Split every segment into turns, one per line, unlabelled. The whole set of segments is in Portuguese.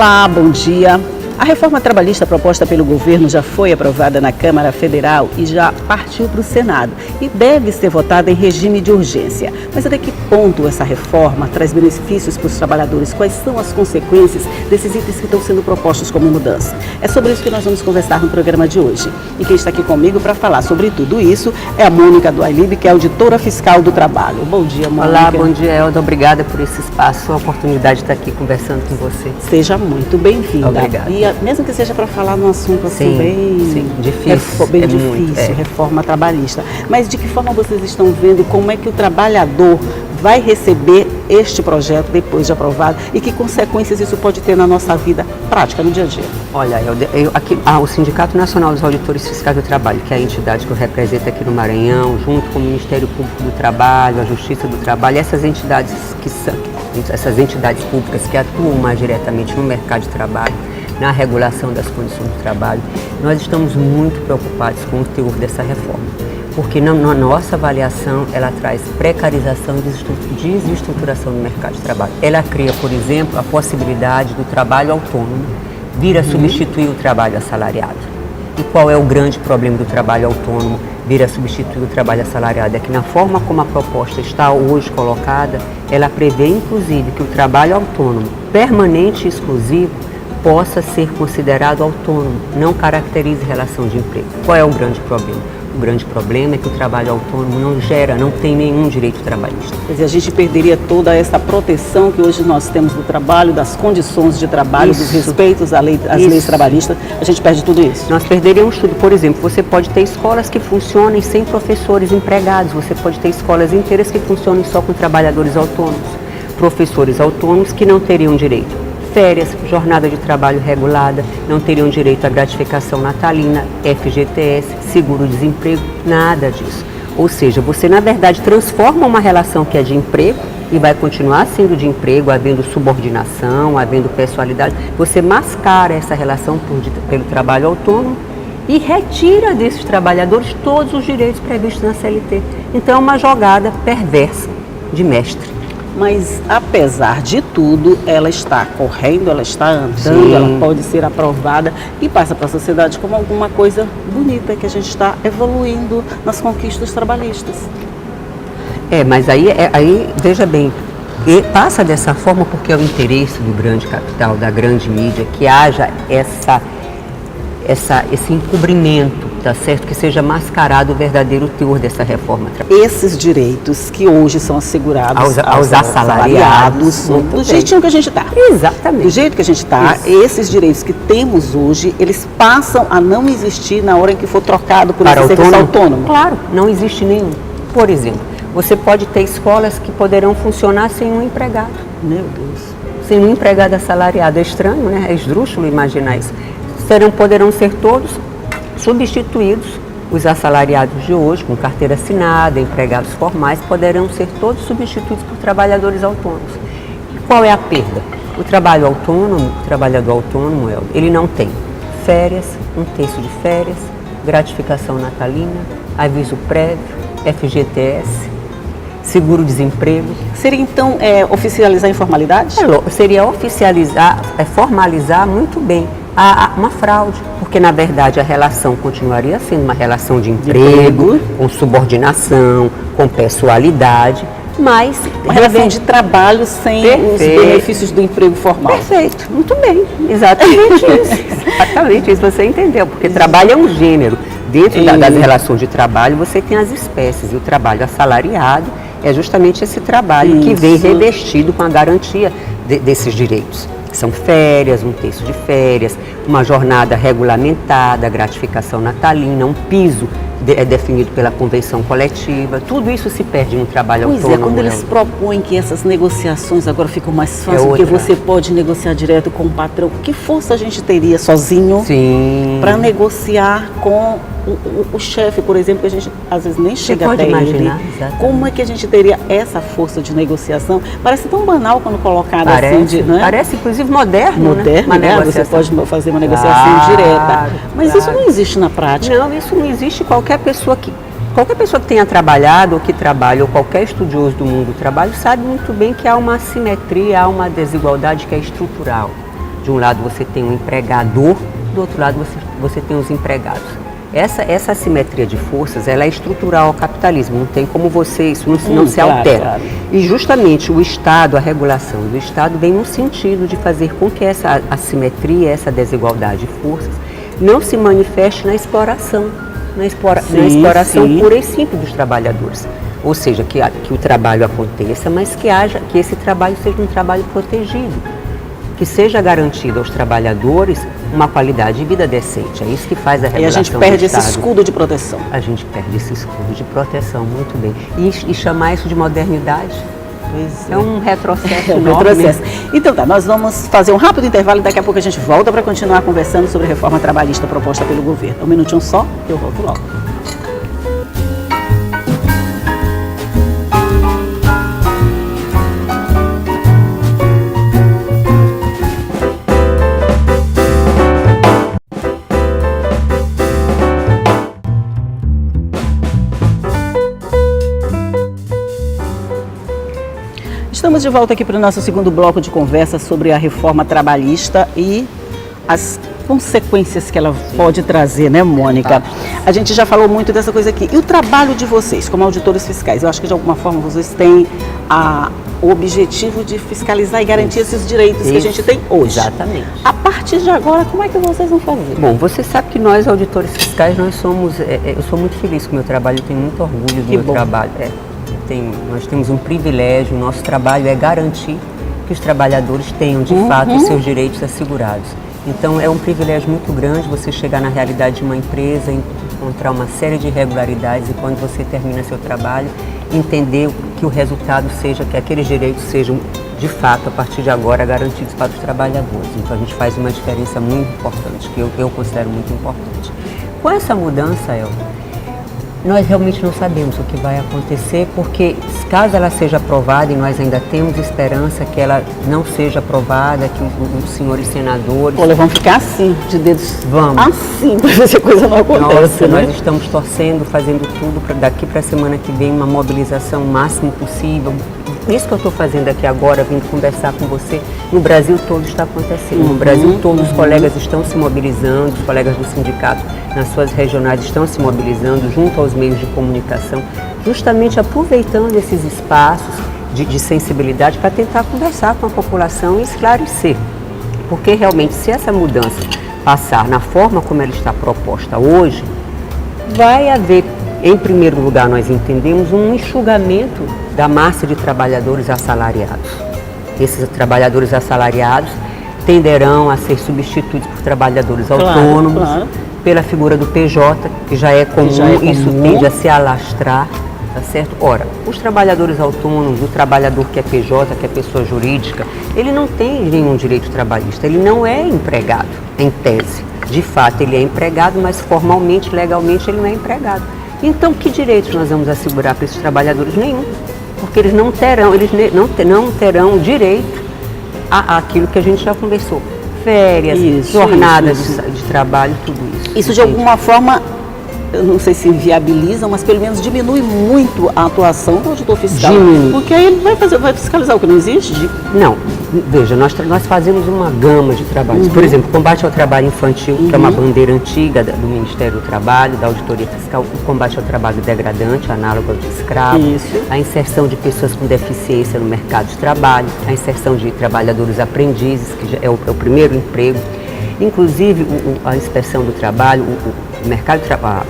Olá, bom dia. A reforma trabalhista proposta pelo governo já foi aprovada na Câmara Federal e já partiu para o Senado e deve ser votada em regime de urgência. Mas até que ponto essa reforma traz benefícios para os trabalhadores? Quais são as consequências desses itens que estão sendo propostos como mudança? É sobre isso que nós vamos conversar no programa de hoje. E quem está aqui comigo para falar sobre tudo isso é a Mônica do Ailib, que é auditora fiscal do trabalho. Bom dia, Mônica.
Olá, bom dia, Elda. Obrigada por esse espaço, a oportunidade de estar aqui conversando com você.
Seja muito bem-vinda.
Obrigada.
E mesmo que seja para falar num assunto assim bem
difícil,
bem difícil, reforma trabalhista. Mas de que forma vocês estão vendo como é que o trabalhador vai receber este projeto depois de aprovado e que consequências isso pode ter na nossa vida prática, no dia a dia?
Olha, o Sindicato Nacional dos Auditores Fiscais do Trabalho, que é a entidade que eu represento aqui no Maranhão, junto com o Ministério Público do Trabalho, a Justiça do Trabalho, essas entidades públicas que atuam mais diretamente no mercado de trabalho, na regulação das condições do trabalho, nós estamos muito preocupados com o teor dessa reforma, porque na nossa avaliação ela traz precarização e desestruturação do mercado de trabalho. Ela cria, por exemplo, a possibilidade do trabalho autônomo vir a substituir o trabalho assalariado. E qual é o grande problema do trabalho autônomo vir a substituir o trabalho assalariado? É que na forma como a proposta está hoje colocada, ela prevê inclusive que o trabalho autônomo permanente e exclusivo possa ser considerado autônomo, não caracterize relação de emprego. Qual é o grande problema? O grande problema é que o trabalho autônomo não tem nenhum direito trabalhista.
Quer dizer, a gente perderia toda essa proteção que hoje nós temos do trabalho, das condições de trabalho, dos respeitos às leis trabalhistas, a gente perde tudo isso.
Nós perderíamos tudo. Por exemplo, você pode ter escolas que funcionem sem professores empregados, você pode ter escolas inteiras que funcionem só com trabalhadores autônomos, professores autônomos que não teriam direito. Férias, jornada de trabalho regulada, não teriam direito à gratificação natalina, FGTS, seguro-desemprego, nada disso. Ou seja, você na verdade transforma uma relação que é de emprego e vai continuar sendo de emprego, havendo subordinação, havendo pessoalidade. Você mascara essa relação pelo trabalho autônomo e retira desses trabalhadores todos os direitos previstos na CLT. Então é uma jogada perversa de mestre.
Mas, apesar de tudo, ela está correndo, ela está andando, ela pode ser aprovada e passa para a sociedade como alguma coisa bonita, que a gente está evoluindo nas conquistas trabalhistas.
Mas aí veja bem, passa dessa forma porque é o interesse do grande capital, da grande mídia, que haja esse encobrimento, tá certo? Que seja mascarado o verdadeiro teor dessa reforma.
Esses direitos que hoje são assegurados
aos assalariados,
do jeitinho que a gente está.
Exatamente.
Do jeito que a gente está, esses direitos que temos hoje, eles passam a não existir na hora em que for trocado por esse serviço autônomo.
Claro, não existe nenhum. Por exemplo, você pode ter escolas que poderão funcionar sem um empregado.
Meu Deus.
Sem um empregado assalariado. É estranho, né? É esdrúxulo imaginar isso. Poderão ser todos substituídos. Os assalariados de hoje, com carteira assinada, empregados formais, poderão ser todos substituídos por trabalhadores autônomos. Qual é a perda? O trabalhador autônomo, ele não tem férias, um terço de férias, gratificação natalina, aviso prévio, FGTS, seguro-desemprego.
Seria então oficializar a informalidade?
Seria formalizar muito bem uma fraude, porque na verdade a relação continuaria sendo uma relação de emprego, com subordinação, com pessoalidade, mas
uma relação de trabalho sem os benefícios do emprego formal.
Perfeito, muito bem, exatamente isso. Exatamente isso, você entendeu, porque trabalho é um gênero. Dentro das relações de trabalho você tem as espécies, e o trabalho assalariado é justamente esse trabalho que vem revestido com a garantia desses direitos. São férias, um terço de férias, uma jornada regulamentada, gratificação natalina, um piso definido pela convenção coletiva. Tudo isso se perde no trabalho autônomo.
Quando eles propõem que essas negociações agora ficam mais fáceis, porque você pode negociar direto com o patrão, que força a gente teria sozinho para negociar com o chefe, por exemplo, que a gente às vezes nem chega até ele. Como é que a gente teria essa força de negociação? Parece tão banal quando colocado assim.
Parece, inclusive, moderno, né?
Você pode fazer uma negociação direta. Mas isso não existe na prática.
Não, isso não existe. Qualquer pessoa que tenha trabalhado ou que trabalha, ou qualquer estudioso do mundo do trabalho, sabe muito bem que há uma assimetria, há uma desigualdade que é estrutural. De um lado você tem um empregador, do outro lado você tem os empregados. Essa assimetria de forças, ela é estrutural ao capitalismo, não tem como isso não se altera. Claro. E justamente o Estado, a regulação do Estado vem no sentido de fazer com que essa assimetria, essa desigualdade de forças, não se manifeste na exploração, na exploração pura e simples dos trabalhadores. Ou seja, que o trabalho aconteça, mas que esse trabalho seja um trabalho protegido, que seja garantido aos trabalhadores uma qualidade de vida decente. É isso que faz a regulação.
E a gente perde esse escudo de proteção.
A gente perde esse escudo de proteção, muito bem. E chamar isso de modernidade é um retrocesso enorme.
Então tá, nós vamos fazer um rápido intervalo e daqui a pouco a gente volta para continuar conversando sobre a reforma trabalhista proposta pelo governo. Um minutinho só, eu volto logo. Estamos de volta aqui para o nosso segundo bloco de conversa sobre a reforma trabalhista e as consequências que ela pode trazer, né, Mônica? A gente já falou muito dessa coisa aqui. E o trabalho de vocês, como auditores fiscais? Eu acho que de alguma forma vocês têm o objetivo de fiscalizar e garantir esses direitos que a gente tem hoje.
Exatamente.
A partir de agora, como é que vocês vão fazer?
Bom, você sabe que nós, auditores fiscais, nós somos... eu sou muito feliz com o meu trabalho, tenho muito orgulho do meu trabalho. Nós temos um privilégio, o nosso trabalho é garantir que os trabalhadores tenham, de fato, os seus direitos assegurados. Então, é um privilégio muito grande você chegar na realidade de uma empresa, encontrar uma série de irregularidades e, quando você termina seu trabalho, entender que o resultado seja, que aqueles direitos sejam, de fato, a partir de agora, garantidos para os trabalhadores. Então, a gente faz uma diferença muito importante, que eu considero muito importante. Com essa mudança, Elda, nós realmente não sabemos o que vai acontecer, porque caso ela seja aprovada, e nós ainda temos esperança que ela não seja aprovada, que os senhores senadores...
Olha, vão ficar assim, de dedos assim, para ver se a coisa não acontece.
Nossa, né? Nós estamos torcendo, fazendo tudo para daqui para a semana que vem, uma mobilização o máximo possível. Isso que eu estou fazendo aqui agora, vindo conversar com você, no Brasil todo está acontecendo. No Brasil todo os colegas estão se mobilizando, os colegas do sindicato nas suas regionais estão se mobilizando junto aos meios de comunicação, justamente aproveitando esses espaços de sensibilidade para tentar conversar com a população e esclarecer. Porque realmente, se essa mudança passar na forma como ela está proposta hoje, vai haver, em primeiro lugar, nós entendemos um enxugamento da massa de trabalhadores assalariados. Esses trabalhadores assalariados tenderão a ser substituídos por trabalhadores autônomos, pela figura do PJ, que já é comum, isso tende a se alastrar, tá certo? Ora, os trabalhadores autônomos, o trabalhador que é PJ, que é pessoa jurídica, ele não tem nenhum direito trabalhista, ele não é empregado, em tese. De fato, ele é empregado, mas formalmente, legalmente, ele não é empregado. Então, que direitos nós vamos assegurar para esses trabalhadores? Nenhum, porque eles não terão direito àquilo que a gente já conversou. Férias, jornadas de trabalho, tudo isso.
Isso de alguma forma, eu não sei se inviabiliza, mas pelo menos diminui muito a atuação do auditor fiscal. Porque aí ele vai fiscalizar o que não existe?
Não. Veja, nós fazemos uma gama de trabalhos. Por exemplo, combate ao trabalho infantil, que é uma bandeira antiga do Ministério do Trabalho, da Auditoria Fiscal, o combate ao trabalho degradante, análogo ao de escravo, a inserção de pessoas com deficiência no mercado de trabalho, a inserção de trabalhadores aprendizes, que já é o primeiro emprego. Inclusive, a inspeção do trabalho,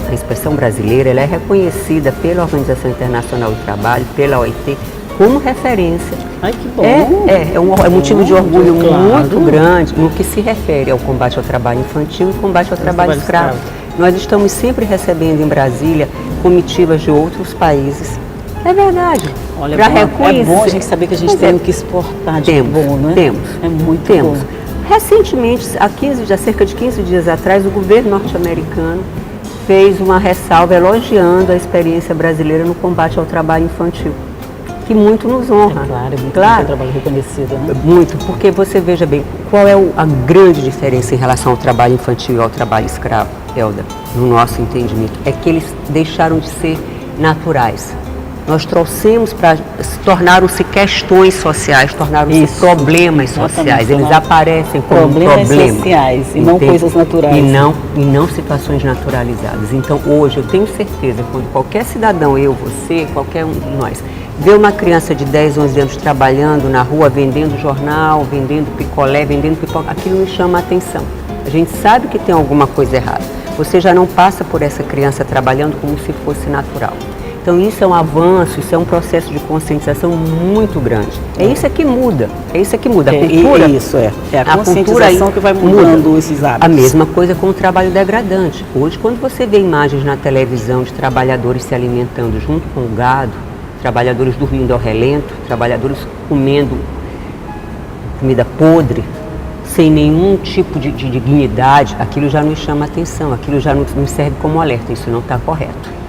a inspeção brasileira, ela é reconhecida pela Organização Internacional do Trabalho, pela OIT, como referência.
Ai, que bom!
É um motivo de orgulho muito grande no que se refere ao combate ao trabalho infantil e combate ao trabalho escravo. Nós estamos sempre recebendo em Brasília comitivas de outros países. É verdade.
Olha, é bom a gente saber que a gente tem que exportar de bom, não é?
Temos.
É muito bom.
Recentemente, há cerca de 15 dias atrás, o governo norte-americano fez uma ressalva elogiando a experiência brasileira no combate ao trabalho infantil, que muito nos honra.
É claro, é muito bom, trabalho reconhecido, né?
Muito, porque você veja bem, qual é a grande diferença em relação ao trabalho infantil e ao trabalho escravo, Elda, no nosso entendimento? É que eles deixaram de ser naturais. Nós trouxemos para tornaram-se questões sociais, tornaram-se problemas sociais. Eles aparecem como problemas
sociais e não coisas naturais.
E não situações naturalizadas. Então, hoje, eu tenho certeza, quando qualquer cidadão, eu, você, qualquer um de nós, vê uma criança de 10, 11 anos trabalhando na rua, vendendo jornal, vendendo picolé, vendendo pipoca, aquilo nos chama a atenção. A gente sabe que tem alguma coisa errada. Você já não passa por essa criança trabalhando como se fosse natural. Então isso é um avanço, isso é um processo de conscientização muito grande. É isso que muda, é isso que muda. A cultura,
é a conscientização que vai mudando esses hábitos.
A mesma coisa com o trabalho degradante. Hoje, quando você vê imagens na televisão de trabalhadores se alimentando junto com o gado, trabalhadores dormindo ao relento, trabalhadores comendo comida podre, sem nenhum tipo de dignidade, aquilo já nos chama atenção, aquilo já nos serve como alerta, isso não está correto.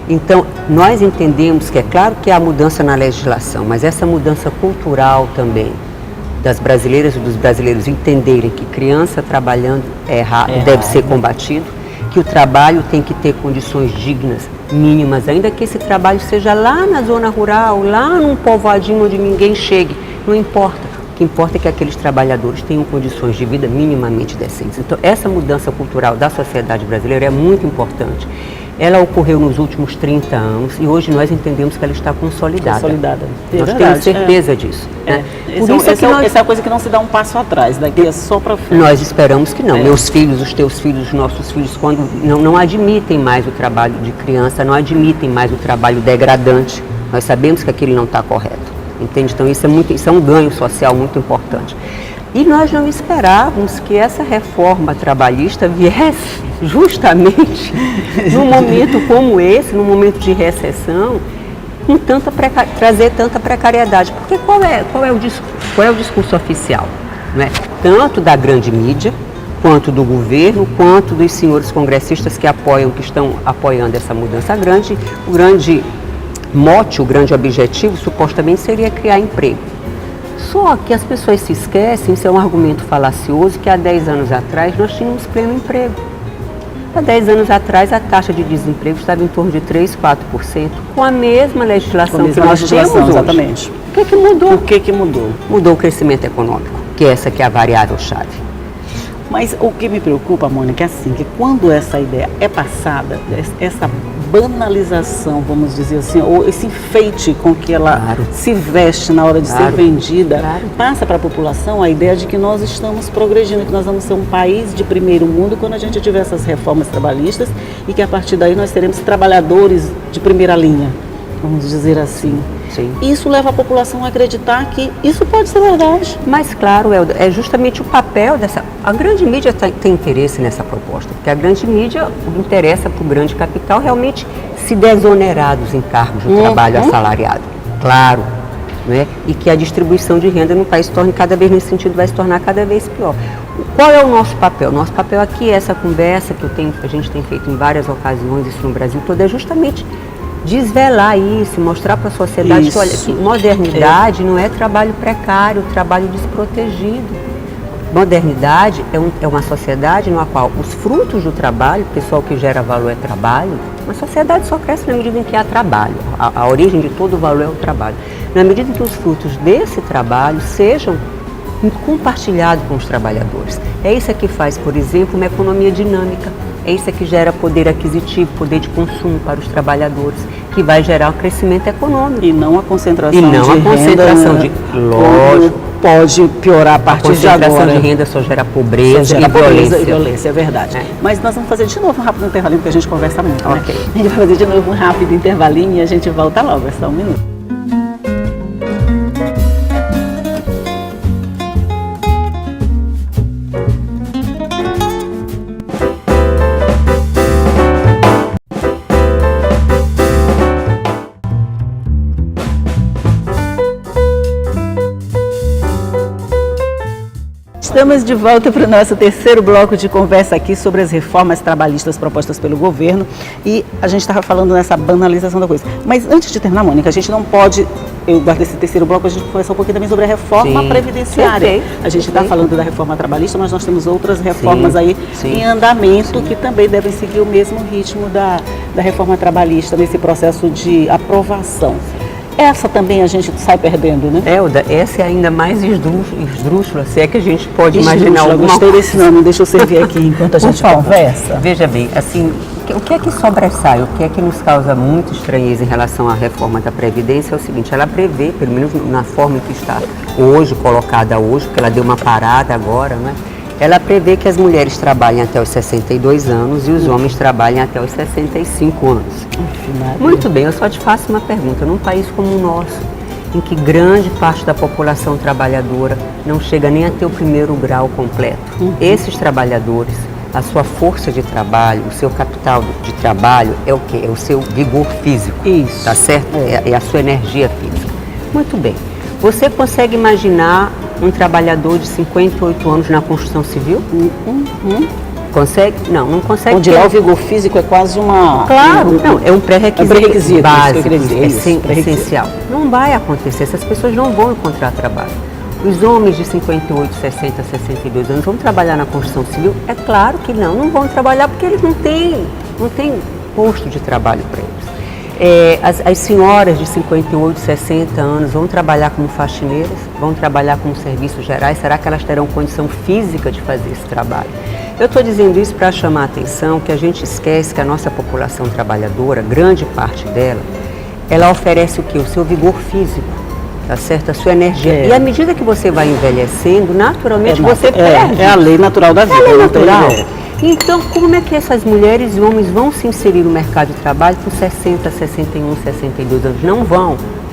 Então, nós entendemos que é claro que há mudança na legislação, mas essa mudança cultural também, das brasileiras e dos brasileiros entenderem que criança trabalhando é errado, deve ser combatido, que o trabalho tem que ter condições dignas, mínimas, ainda que esse trabalho seja lá na zona rural, lá num povoadinho onde ninguém chegue, não importa. O que importa é que aqueles trabalhadores tenham condições de vida minimamente decentes. Então, essa mudança cultural da sociedade brasileira é muito importante. Ela ocorreu nos últimos 30 anos e hoje nós entendemos que ela está consolidada. Nós temos certeza disso. Né?
Essa é a coisa que não se dá um passo atrás, daqui é só para frente.
Nós esperamos que não. Meus filhos, os teus filhos, os nossos filhos, quando não admitem mais o trabalho de criança, não admitem mais o trabalho degradante, nós sabemos que aquilo não está correto. Entende? Então isso é um ganho social muito importante. E nós não esperávamos que essa reforma trabalhista viesse justamente num momento como esse, num momento de recessão, com trazer tanta precariedade. Porque qual é o discurso oficial? Não é? Tanto da grande mídia, quanto do governo, quanto dos senhores congressistas que estão apoiando essa mudança grande. O grande mote, o grande objetivo, supostamente, seria criar emprego. Só que as pessoas se esquecem, isso é um argumento falacioso, que há 10 anos atrás nós tínhamos pleno emprego. Há 10 anos atrás a taxa de desemprego estava em torno de 3, 4%, com a mesma legislação que nós temos hoje.
Exatamente.
O que mudou?
O que mudou?
Mudou o crescimento econômico, que essa que é a variável-chave.
Mas o que me preocupa, Mônica, é assim, que quando essa ideia é passada, essa banalização, vamos dizer assim, ou esse enfeite com que ela se veste na hora de ser vendida, passa para a população a ideia de que nós estamos progredindo, que nós vamos ser um país de primeiro mundo quando a gente tiver essas reformas trabalhistas e que a partir daí nós teremos trabalhadores de primeira linha, vamos dizer assim.
Sim.
Isso leva a população a acreditar que isso pode ser verdade.
Mas claro, Elda, é justamente o papel dessa... A grande mídia tem interesse nessa proposta, porque a grande mídia interessa para o grande capital realmente se desonerar dos encargos do trabalho assalariado. Claro, né? E que a distribuição de renda no país torne cada vez, nesse sentido, vai se tornar cada vez pior. Qual é o nosso papel? Nosso papel aqui, essa conversa que a gente tem feito em várias ocasiões, isso no Brasil todo, é justamente desvelar isso, mostrar para a sociedade que, olha, que modernidade não é trabalho precário, trabalho desprotegido. Modernidade é uma sociedade na qual os frutos do trabalho, o pessoal que gera valor é trabalho, uma sociedade só cresce na medida em que há trabalho. A origem de todo o valor é o trabalho. Na medida em que os frutos desse trabalho sejam compartilhados com os trabalhadores. É isso que faz, por exemplo, uma economia dinâmica. É isso que gera poder aquisitivo, poder de consumo para os trabalhadores, que vai gerar o crescimento econômico.
E não a concentração
de renda. E não a concentração de...
Lógico, pode piorar a partir de agora. A
concentração de renda só gera pobreza e
violência, é verdade. Mas nós vamos fazer de novo um rápido intervalinho, porque a gente conversa muito, né?
Ok.
A gente vai fazer de novo um rápido intervalinho e a gente volta logo, é só um minuto. Estamos de volta para o nosso terceiro bloco de conversa aqui sobre as reformas trabalhistas propostas pelo governo e a gente estava falando nessa banalização da coisa. Mas antes de terminar, Mônica, a gente não pode, eu guardei esse terceiro bloco, a gente conversar um pouquinho também sobre a reforma previdenciária. A gente está falando da reforma trabalhista, mas nós temos outras reformas aí em andamento que também devem seguir o mesmo ritmo da reforma trabalhista nesse processo de aprovação. Essa também a gente sai perdendo, né?
Essa é ainda mais esdrúxula, se é que a gente pode imaginar alguma
Gostei desse nome, deixa eu servir aqui enquanto a gente conversa.
Veja bem, assim, o que é que sobressai, o que é que nos causa muito estranheza em relação à reforma da Previdência é o seguinte: ela prevê, pelo menos na forma em que está hoje, colocada hoje, porque ela deu uma parada agora, né? Ela prevê que as mulheres trabalhem até os 62 anos e os homens trabalhem até os 65 anos. Muito bem, eu só te faço uma pergunta. Num país como o nosso, em que grande parte da população trabalhadora não chega nem a ter o primeiro grau completo, esses trabalhadores, a sua força de trabalho, o seu capital de trabalho é o quê? É o seu vigor físico.
Isso.
Tá certo? É a sua energia física. Muito bem. Você consegue imaginar um trabalhador de 58 anos na construção civil? Consegue? Não, não consegue.
Onde lá o vigor físico é quase uma...
Claro, não, é um pré-requisito básico,
isso,
essencial. Não vai acontecer, essas pessoas não vão encontrar trabalho. Os homens de 58, 60, 62 anos vão trabalhar na construção civil? É claro que não vão trabalhar porque eles não têm posto de trabalho para eles. As senhoras de 58, 60 anos vão trabalhar como faxineiras, vão trabalhar como serviços gerais, será que elas terão condição física de fazer esse trabalho? Eu estou dizendo isso para chamar a atenção que a gente esquece que a nossa população trabalhadora, grande parte dela, ela oferece o quê? O seu vigor físico, tá certo? A sua energia. E à medida que você vai envelhecendo, naturalmente você perde.
É a lei natural da vida.
É a lei natural. Então, como é que essas mulheres e homens vão se inserir no mercado de trabalho com 60, 61, 62 anos?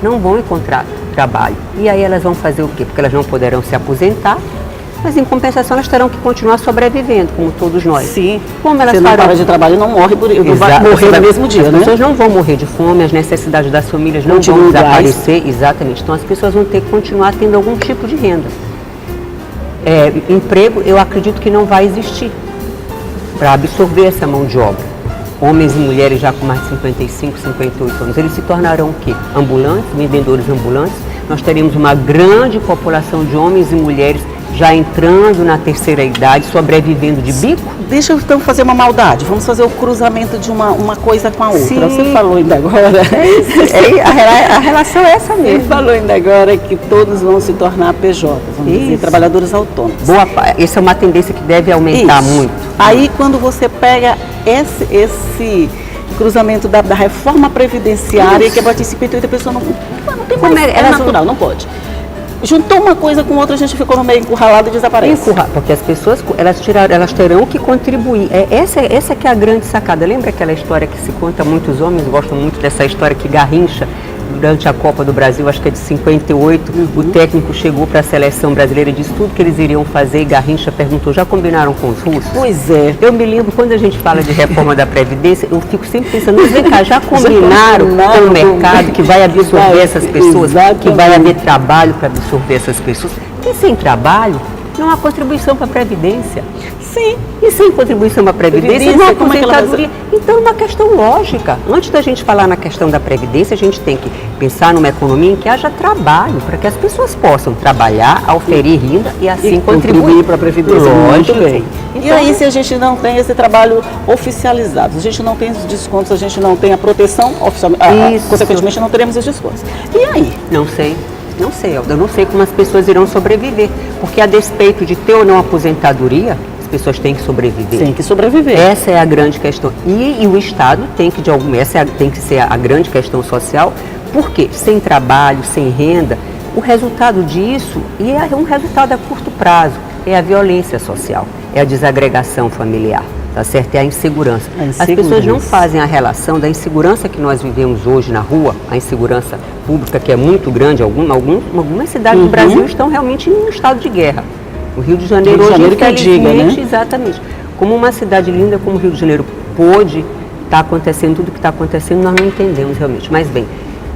Não vão encontrar trabalho. E aí elas vão fazer o quê? Porque elas não poderão se aposentar, mas em compensação elas terão que continuar sobrevivendo, como todos nós.
Sim.
Como elas
você não para de trabalho, não morre vai morrer no mesmo dia,
né? As pessoas não vão morrer de fome, as necessidades das famílias não vão desaparecer. Exatamente. Então as pessoas vão ter que continuar tendo algum tipo de renda. Emprego, eu acredito que não vai existir para absorver essa mão de obra. Homens e mulheres já com mais de 55, 58 anos, eles se tornarão o quê? Ambulantes, vendedores ambulantes. Nós teremos uma grande população de homens e mulheres já entrando na terceira idade, sobrevivendo de bico.
Deixa eu então fazer uma maldade, vamos fazer o cruzamento de uma coisa com a outra. Sim. Você falou ainda agora...
A relação é essa mesmo.
Você falou ainda agora que todos vão se tornar PJ, vamos dizer, trabalhadores autônomos.
Essa é uma tendência que deve aumentar muito.
Aí quando você pega esse cruzamento da reforma previdenciária, que é participante, a pessoa não tem mais, natural, não pode. Juntou uma coisa com outra, a gente ficou no meio encurralado e desaparece.
Porque as pessoas, elas terão que contribuir. Essa que é a grande sacada. Lembra aquela história que se conta, muitos homens gostam muito dessa história que Garrincha, durante a Copa do Brasil, acho que é de 58, o técnico chegou para a seleção brasileira e disse tudo que eles iriam fazer, e Garrincha perguntou, já combinaram com os russos?
Pois é.
Eu me lembro, quando a gente fala de reforma da Previdência, eu fico sempre pensando, vem cá, já combinaram com o mercado que vai absorver essas pessoas, que vai haver trabalho para absorver essas pessoas? E sem trabalho, não há contribuição para a Previdência.
Sim.
E sem contribuição para a Previdência, não há aposentadoria. Então, é uma questão lógica. Antes da gente falar na questão da Previdência, a gente tem que pensar numa economia em que haja trabalho, para que as pessoas possam trabalhar, oferir renda e assim contribuir
para a Previdência.
Lógico.
Bem. Então, e aí, se a gente não tem esse trabalho oficializado, a gente não tem os descontos, a gente não tem a proteção oficial, consequentemente não teremos os descontos. E aí?
Não sei, eu não sei como as pessoas irão sobreviver, porque a despeito de ter ou não aposentadoria, as pessoas têm que sobreviver.
Tem que sobreviver.
Essa é a grande questão. E o Estado tem que, tem que ser a grande questão social, porque sem trabalho, sem renda, o resultado disso, e é um resultado a curto prazo, é a violência social, é a desagregação familiar. Tá certo? É a insegurança. As pessoas não fazem a relação da insegurança que nós vivemos hoje na rua, a insegurança pública que é muito grande, algumas cidades do Brasil estão realmente em um estado de guerra. O Rio de Janeiro hoje, infelizmente, exatamente. Como uma cidade linda como o Rio de Janeiro pôde estar acontecendo tudo o que está acontecendo, nós não entendemos realmente. Mas bem,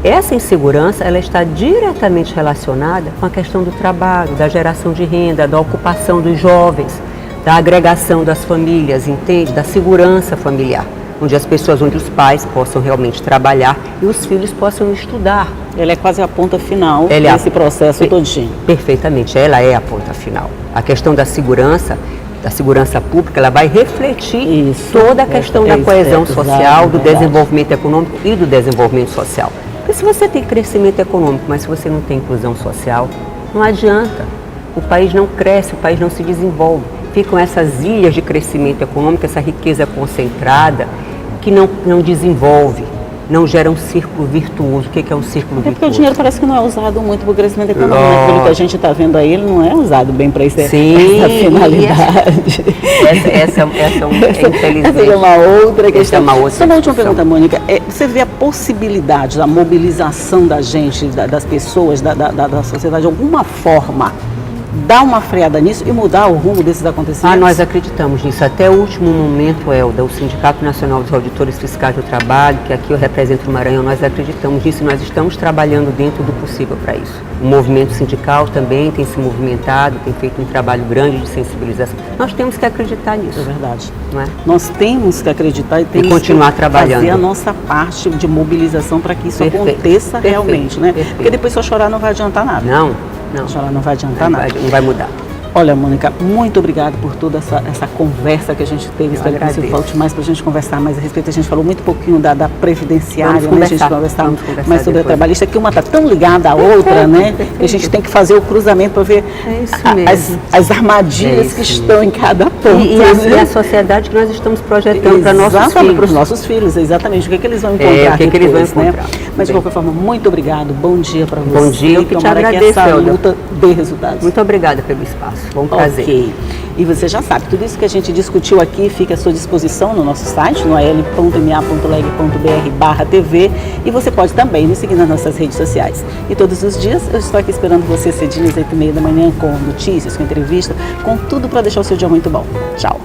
essa insegurança ela está diretamente relacionada com a questão do trabalho, da geração de renda, da ocupação dos jovens, da agregação das famílias, entende? Da segurança familiar, onde os pais possam realmente trabalhar e os filhos possam estudar.
Ela é quase a ponta final desse processo todinho.
Perfeitamente, ela é a ponta final. A questão da segurança, da segurança pública, ela vai refletir
Isso.
toda a questão da coesão social, do
verdade.
desenvolvimento econômico e do desenvolvimento social. Porque se você tem crescimento econômico, mas se você não tem inclusão social, não adianta. O país não cresce, o país não se desenvolve. Ficam essas ilhas de crescimento econômico, essa riqueza concentrada, que não desenvolve, não gera um círculo virtuoso. O que é um círculo
Porque o
virtuoso?
dinheiro parece que não é usado muito para o crescimento econômico, né? Pelo que a gente está vendo aí, ele não é usado bem para essa finalidade.
Essa infelizmente.
é uma outra questão.
Essa é uma outra
Só uma última
discussão.
pergunta, Mônica. Você vê a possibilidade da mobilização da gente, das pessoas, da sociedade, de alguma forma, dar uma freada nisso e mudar o rumo desses acontecimentos?
Nós acreditamos nisso. Até o último momento, Elda, o Sindicato Nacional dos Auditores Fiscais do Trabalho, que aqui eu represento o Maranhão, nós acreditamos nisso e nós estamos trabalhando dentro do possível para isso. O movimento sindical também tem se movimentado, tem feito um trabalho grande de sensibilização. Nós temos que acreditar nisso.
É verdade.
Não é?
Nós temos que acreditar e temos
continuar
que
trabalhando.
fazer a nossa parte de mobilização para que isso
Perfeito.
aconteça
Perfeito.
realmente, né?
Perfeito.
Porque depois só chorar não vai adiantar nada.
Não.
Chorar não vai adiantar nada.
Não vai mudar.
Olha, Mônica, muito obrigada por toda essa conversa que a gente teve. Espero que você
agradeço.
volte mais para a gente conversar mais a respeito. A gente falou muito pouquinho da previdenciária,
Vamos
né? A gente
conversar
mais sobre a
depois.
trabalhista, que uma está tão ligada à outra, né? Que a gente tem que fazer o cruzamento para ver
É isso mesmo.
as armadilhas
É
que
isso
estão em cada ponto.
E a sociedade que nós estamos projetando para nossos
Exatamente,
filhos.
para os nossos filhos, exatamente. O que é que eles vão encontrar
o que é que eles vão
depois, né?
encontrar.
Mas, de
Bem.
qualquer forma, muito obrigado. Bom dia para você.
Bom dia, eu que te
Tomara que
agradeço,
essa
Elda.
luta dê resultados.
Muito obrigada pelo espaço. Foi um prazer.
Ok. E você já sabe, tudo isso que a gente discutiu aqui fica à sua disposição no nosso site, no al.ma.leg.br/TV, e você pode também nos seguir nas nossas redes sociais. E todos os dias eu estou aqui esperando você cedinho às 8h30 da manhã com notícias, com entrevista, com tudo para deixar o seu dia muito bom. Tchau!